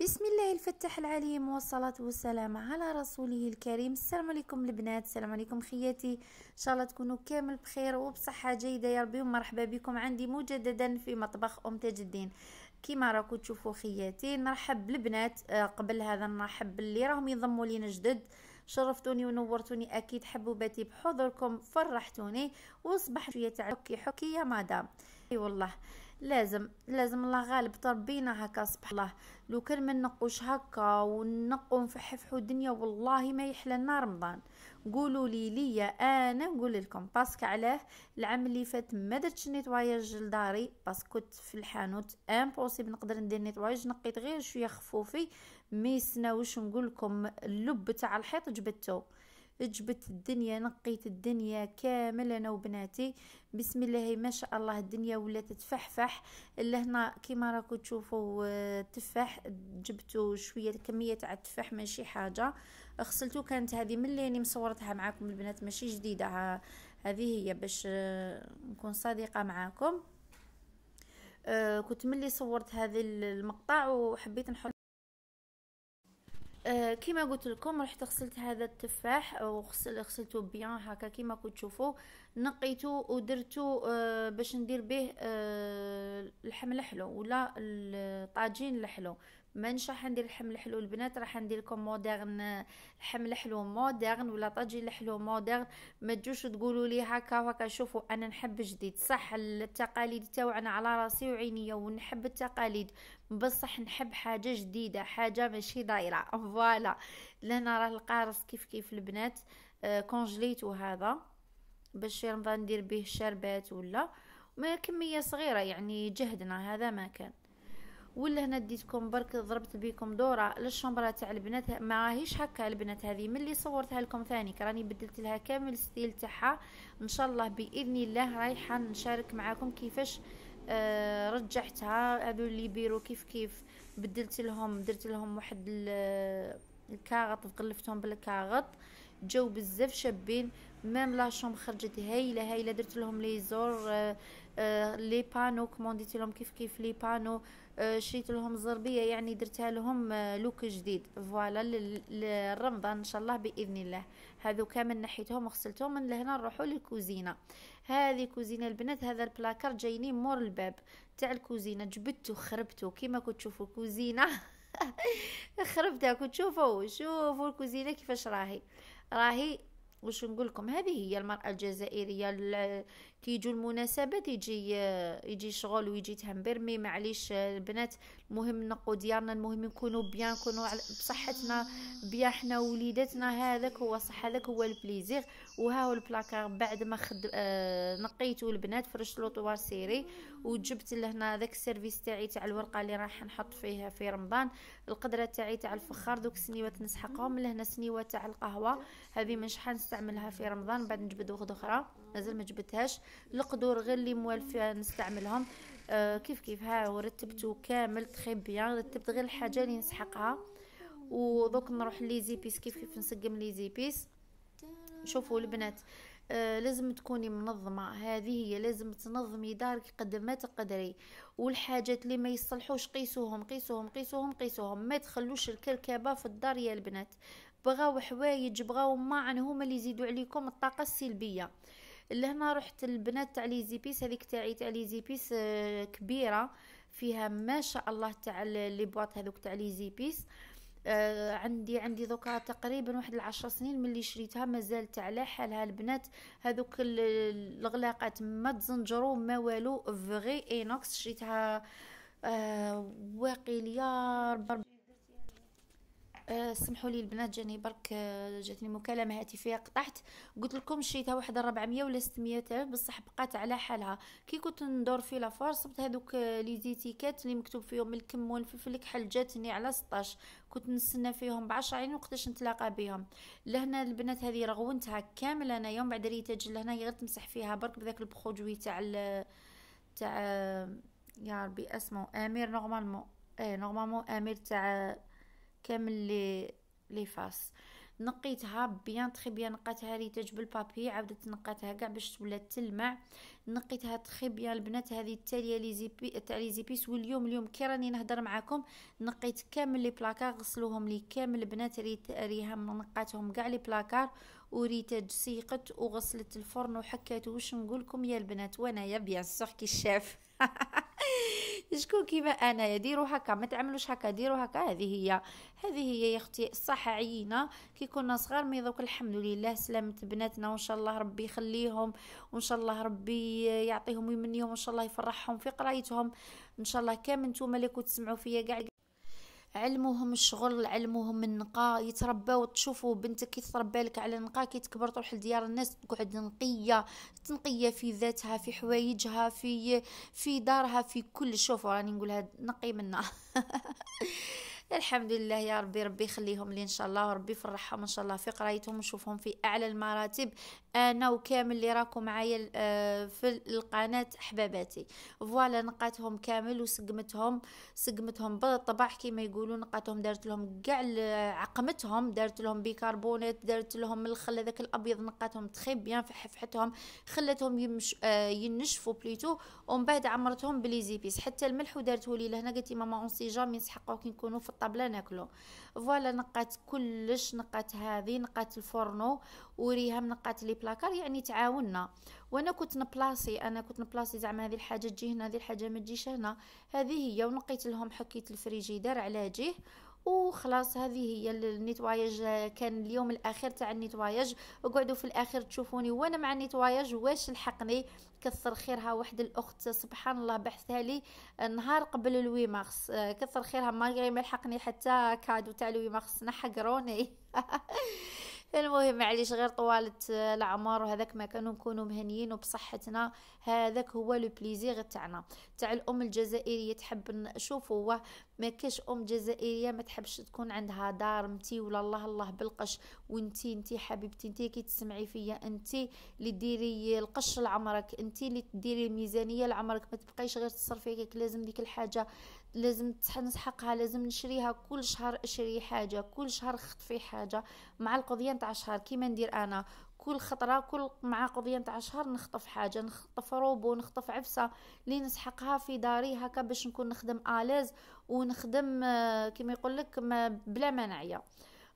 بسم الله الفتاح العليم والصلاة والسلام على رسوله الكريم. السلام عليكم البنات، السلام عليكم خياتي، ان شاء الله تكونوا كامل بخير وبصحة جيدة يا ربي. ومرحبا بكم عندي مجددا في مطبخ ام تاج الدين. كيما راكم تشوفوا خياتي، نرحب بالبنات. قبل هذا نرحب باللي راهم ينضموا لينا جدد. شرفتوني ونورتوني، اكيد حبوباتي بحضوركم، فرحتوني. وصبح شويه تاع حكي حكي يا مدام. اي والله لازم الله غالب تربينا هكا صبح الله. لو كان ما نقوش هكا ونقوا نفحفحوا الدنيا والله ما يحلى لنا رمضان. قولوا لي انا نقول لكم باسكو علاه العام اللي فات ما درتش نيتواياج لداري باسكو كنت في الحانوت امبوسيبل نقدر ندير نيتواياج. نقيت غير شويه خفوفي ميسنا واش نقول لكم اللب تاع الحيط جبت الدنيا، نقيت الدنيا كامل انا وبناتي. بسم الله ما شاء الله الدنيا ولات تفحفح. لهنا كيما راكم تشوفوا التفاح جبتوا شويه كميه تاع التفاح ماشي حاجه. غسلتو، كانت هذه من اللي راني مصورتها معاكم البنات ماشي جديده. هذه هي باش نكون صادقه معاكم. كنت ملي صورت هذا المقطع وحبيت نحط كيما قلت لكم. رحت غسلت هذا التفاح غسلته بيان هكا كيما كنت تشوفوا. نقيته ودرته باش ندير به اللحم الحلو ولا الطاجين الحلو. ما راح ندير اللحم الحلو البنات، راح ندير لكم مودرن، لحم الحلو مودرن ولا طاجين الحلو مودرن. ما تجوش تقولوا لي هكا وهكا. شوفوا انا نحب جديد، صح التقاليد تاعنا على راسي وعيني ونحب التقاليد، بصح نحب حاجه جديده، حاجه ماشي دايره فوالا. لهنا راه القارص كيف البنات. كونجليتو هذا باش رمضان ندير به الشربات ولا ما كميه صغيره يعني جهدنا هذا ما كان. ولا هنا ديتكم برك ضربت بيكم دوره للشمبره تاع البنات. ما راهيش هكا البنات، هذه ملي صورتها لكم ثاني راني بدلت لها كامل ستيل تاعها. ان شاء الله باذن الله رايحه نشارك معاكم كيفاش رجعتها. هذو اللي بيرو كيف بدلت لهم، درت لهم واحد الكاغط، غلفتهم بالكاغط جو بزاف شابين. مام لا شوم خرجت هايله. درت لهم لي زور لي بانو كومونديت لهم كيف لي بانو. شريت لهم زربيه يعني درتها لهم لوك جديد فوالا لرمضان ان شاء الله باذن الله. هذو كامل نحيتهم وغسلتهم. من لهنا نروحوا للكوزينه. هذه كوزينه البنات، هذا البلاكار جايني مور الباب تاع الكوزينه، جبته خربته كيما كنت تشوفوا كوزينه خربتها. كنت شوفوا الكوزينه كيفاش راهي واش نقول لكم. هذه هي المرأة الجزائرية كي يجوا المناسبات يجي شغل ويجي تهمبرمي معليش البنات. المهم نقو ديارنا، المهم نكونوا بيان، نكونوا بصحتنا بيان حنا وليداتنا. هذاك هو صح، هذاك هو البليزير. وها هو البلاكار بعد ما نقيته البنات، فرشت له طوار سيري وجبت لهنا ذاك السيرفيس تاعي تاع الورقه اللي راح نحط فيها في رمضان. القدره تاعي تاع الفخار، دوك سنيوات نسحقهم. لهنا سنيوه تاع القهوه، هذه من شحال نستعملها في رمضان، بعد نجبد واحده اخرى مازال ما جبتهاش. القدور غير اللي موالفه نستعملهم. كيف ها ورتبته كامل تخي بيان. رتبت غير الحاجه اللي نسحقها. ودوك نروح لي زيبيس كيف نسقم لي زيبيس. شوفوا البنات، لازم تكوني منظمه. هذه هي لازم تنظمي دارك قد ما تقدري. والحاجات اللي ما يصلحوش قيسوهم. ما تخلوش الكركبه في الدار يا البنات. بغاو حوايج بغاو معن هما اللي يزيدوا عليكم الطاقه السلبيه. لهنا رحت البنات تاع لي زيبيس، هذيك تاعي تاع لي زيبيس كبيره فيها ما شاء الله تاع لي بواط هذوك تاع لي زيبيس. عندي دوكا تقريبا واحد 10 سنين ملي شريتها، مازالت على حالها البنات. هذوك الغلاقات ما تزنجروا ما والو، فغي اينوكس شريتها. واقيل يا رب. سمحوا لي البنات جاني برك جاتني مكالمه هاتفيه قطعت. قلت لكم شريتها واحد 400 ولا 600 الف، بصح بقات على حالها. كي كنت ندور في لافار صبت هذوك لي زيتيكات اللي مكتوب فيهم الكمون الفلفل الكحل، جاتني على 16. كنت نستنى فيهم ب10 عين وقتاش نتلاقى بهم. لهنا البنات هذه رغونتها كامل انا يوم بعد ريتاج لهنا غير تمسح فيها برك بذاك البرودوي تاع يا ربي اسمه امير نورمالمون. نورمالمون امير تاع كامل لي فاس. نقيتها بيان تخي بيان، نقاتها ريتاج بالبابي، عاودت نقاتها كاع باش تولات تلمع، نقيتها تخي بيان البنات. هذه التاليه لي زيبي تاع لي زيبيس. واليوم كي راني نهضر معاكم نقيت كامل لي بلاكار، غسلوهم لي كامل البنات، ريهم نقاتهم كاع لي بلاكار، وريتاج سيقت وغسلت الفرن وحكات. واش نقول لكم يا البنات، وانا يا بيان سور كي الشاف شكون كيما انا ديروا هكا، ما تعملوش هكا، ديروا هكا. هذه هي يا اختي الصح. عيينا كي كنا صغار، مي دوك الحمد لله سلامة بناتنا، وان شاء الله ربي يخليهم، وان شاء الله ربي يعطيهم ويمنيهم، وان شاء الله يفرحهم في قرايتهم. ان شاء الله كامل نتوما اللي كنتوا تسمعوا فيا كاع علموهم الشغل، علموهم النقا، يترباو. تشوفوا بنتك كي تربى لك على النقا، كي تكبر تروح لديار الناس تقعد تنقيه في ذاتها، في حوايجها، في دارها، في كل. شوفوا راني نقولها نقي منا الحمد لله يا ربي، ربي يخليهم لي ان شاء الله، وربي يفرحهم ان شاء الله في قرايتهم، ونشوفهم في اعلى المراتب، انا وكامل اللي راكم معايا في القناه احباباتي. فوالا نقاتهم كامل سقمتهم بالطبع كيما يقولوا، نقاتهم دارت لهم كاع عقمتهم، دارت لهم بيكربونات، دارت لهم الخل هذاك الابيض، نقاتهم تخي بيان في حفتهم، خلتهم ينشفوا بليتو، ومن بعد عمرتهم بليزيبيس. حتى الملح ودارته لي لهنا، قالت ماما اون سي جامي نسحقوا كي نكونوا في الطابله ناكلو. فوالا نقات كلش، نقات هذه، نقات الفورنو، وريهم نقات لي بلاكار، يعني تعاوننا. وانا كنت نبلاصي زعما هذه الحاجه تجي هنا، هذه الحاجه ما تجيش هنا، هذه هي. ونقيت لهم حكيت الفريجيدار على جيه وخلاص. هذه هي النيتواياج. كان اليوم الاخير تاع النيتواياج، وقعدوا في الاخر تشوفوني وانا مع النيتواياج واش لحقني. كثر خيرها واحد الاخت سبحان الله بحثها لي نهار قبل الوي مارس، كثر خيرها ما لحقني حتى كادو تاع الوي مارس، نحقروني المهم معليش، غير طوالة العمر، وهذاك ما كانوا نكونوا مهنيين وبصحتنا. هذاك هو لو بليزير تاعنا، تاع الام الجزائريه. تحب نشوف هو ما كاش ام جزائريه ما تحبش تكون عندها دار متي ولا الله بالقش. وانتي حبيبتي، انتي كي تسمعي فيا، انتي اللي ديري القش لعمرك، انتي اللي تديري الميزانيه لعمرك، ما تبقيش غير تصرفي هيك. لازم ديك الحاجه لازم نسحقها، لازم نشريها كل شهر، اشري حاجه كل شهر، خطفي حاجه مع القضيه نتاع شهر. كيما ندير انا كل خطره، كل مع قضيه نتاع شهر نخطف حاجه، نخطف روبو، نخطف عفسه اللي نسحقها في داري هكا باش نكون نخدم اليز، ونخدم كيما يقول لك بلا ما نعيا.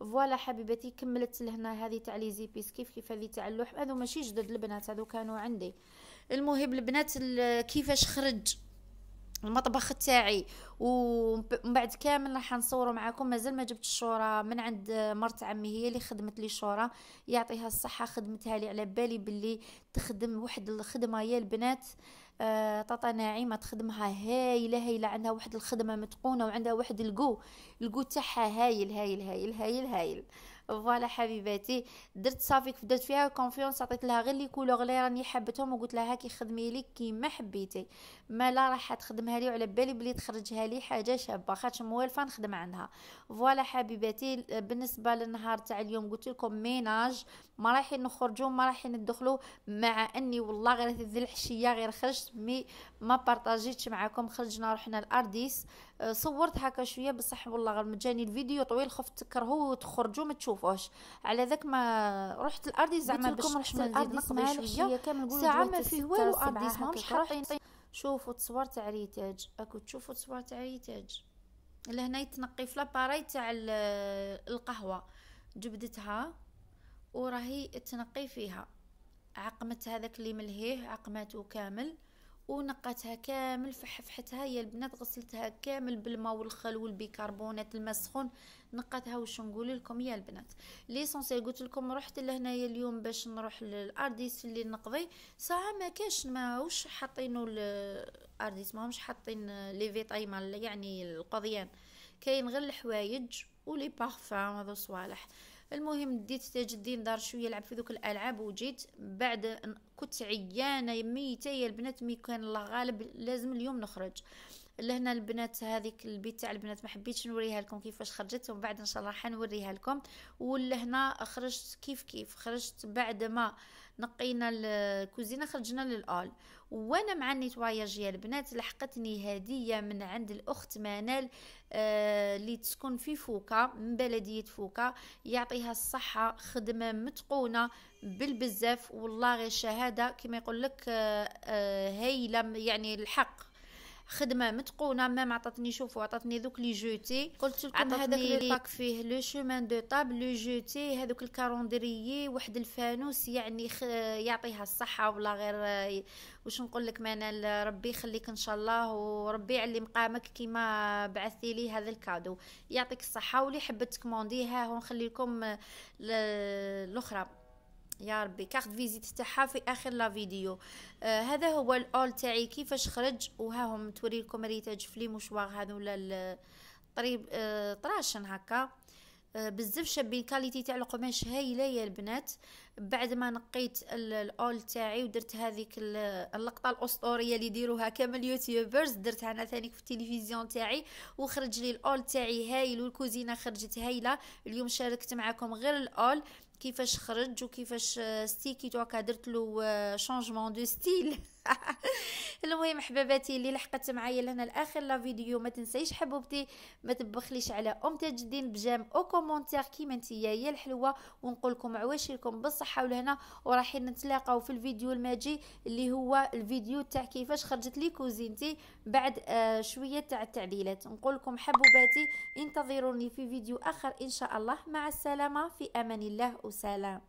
فوالا حبيبتي، كملت لهنا هذه تاع لي زيبيس، كيف هذه تاع اللوح. هذو ماشي جدد البنات، هذو كانوا عندي. المهم البنات كيفاش خرج المطبخ تاعي، ومن بعد كامل راح نصوره معاكم. مازال ما جبت الشوره من عند مرت عمي، هي اللي خدمت لي شوره، يعطيها الصحه، خدمتها لي على بالي باللي تخدم واحد الخدمه يا البنات. طاطا ناعمه تخدمها هايله، عندها واحد الخدمه متقونه، وعندها واحد القو تاعها هايل. فوالا حبيباتي، درت صافي درت فيها كونفيونس، عطيت لها غير لي كولور اللي راني حبتهم، وقلت لها هاكي خدمي لي كيما حبيتي. ما لا راح تخدمها لي، وعلى بالي بلي تخرجها لي حاجه شابه، خاطش موالفه نخدم عندها. فوالا حبيباتي، بالنسبه للنهار تاع اليوم قلت لكم ميناج، ما رايحين نخرجوا، ما رايحين ندخلوا، مع اني والله غير ذي الحشيه غير خرجت ما بارطاجيتش معكم. خرجنا رحنا الارديس، صورت هكا شويه بصح والله غير مجاني الفيديو طويل، خفت تكرهوا وتخرجوا ما تشوفوش. على ذاك ما رحت الارديس زعما باش رحنا الارديس مع شويه ساعه ما فيه والو. ارديس ما مش حاطين. شوفوا تصور تاع ريتاج، اكو تشوفوا تصور تاع ريتاج لهنا يتنقي في لاباري تاع القهوه، جبدتها وراهي تنقي فيها. عقمت هذاك اللي ملهيه، عقمته كامل ونقتها كامل، فحفتها يا البنات، غسلتها كامل بالماء والخل والبيكربونات الماء السخون، نقتها. واش نقول لكم يا البنات، ليسونسيال قلت لكم رحت لهنايا اليوم باش نروح للارديس اللي نقضي ساعه، ما كاش ماوش حاطينه الارديس، ماهمش حاطين لي فيطايمال يعني القضيان، كاين غير الحوايج ولي بارفان هذو صوالح. المهم ديت تاج الدين دار شويه لعب في ذوك الالعاب، وجيت بعد كنت عيانه ميته يا البنات، مي كان الله غالب لازم اليوم نخرج. لهنا البنات هذيك البيت تاع البنات ما حبيتش نوريها لكم كيفاش خرجت، ومن بعد ان شاء الله حنوريها لكم. ولهنا خرجت كيف خرجت بعد ما نقينا الكوزينه، خرجنا للآل. وانا مع النيتواياج يا البنات لحقتني هديه من عند الاخت منال اللي تسكن في فوكا من بلديه فوكا، يعطيها الصحه، خدمه متقونه بالبزاف والله، غير شهاده كما يقول لك هايله يعني الحق، خدمه متقونه. ما عطاتني، شوفوا عطاتني ذوك لي جوتي، قلت لكم هذاك لي باك فيه لو شومان دو طاب، لو جوتي هذوك الكالندريي، واحد الفانوس، يعني يعطيها الصحه والله. غير واش نقول لك منال، ربي يخليك ان شاء الله، وربي يعلي مقامك كيما بعثتي لي هذا الكادو، يعطيك الصحه. واللي حبت تكومونديها هون نخلي لكم الاخرى يا ربي كارت فيزيت تاعها في اخر لا فيديو. هذا هو الاول تاعي كيفاش خرج، وها هم توري لكم ريتاج في لي مشوار هذو ولا طريب طراشن هكا بزاف شابين. كاليتي تاع القماش هايله يا البنات. بعد ما نقيت الاول تاعي ودرت هذيك اللقطه الاسطوريه اللي يديروها كامل اليوتيوبرز، درتها انا ثاني في التلفزيون تاعي، وخرج لي الاول تاعي هايل، والكوزينه خرجت هايله. اليوم شاركت معكم غير الاول كيفاش خرج وكيفاش ستيكيتو هكا، درت له شونجمون دو ستيل. المهم حباباتي اللي لحقت معايا لهنا الاخر لا فيديو، ما تنسيش حبوبتي ما تبخليش على تجدين بجام او كومونتير كيما نتيا يا الحلوه، ونقول لكم عواشركم بالصحه ولهنا. ورايحين نتلاقاو في الفيديو الماجي اللي هو الفيديو تاع كيفاش خرجت لي كوزينتي بعد شويه تاع التعديلات. نقول لكم حبوباتي انتظروني في فيديو اخر ان شاء الله. مع السلامه، في امان الله وسلام.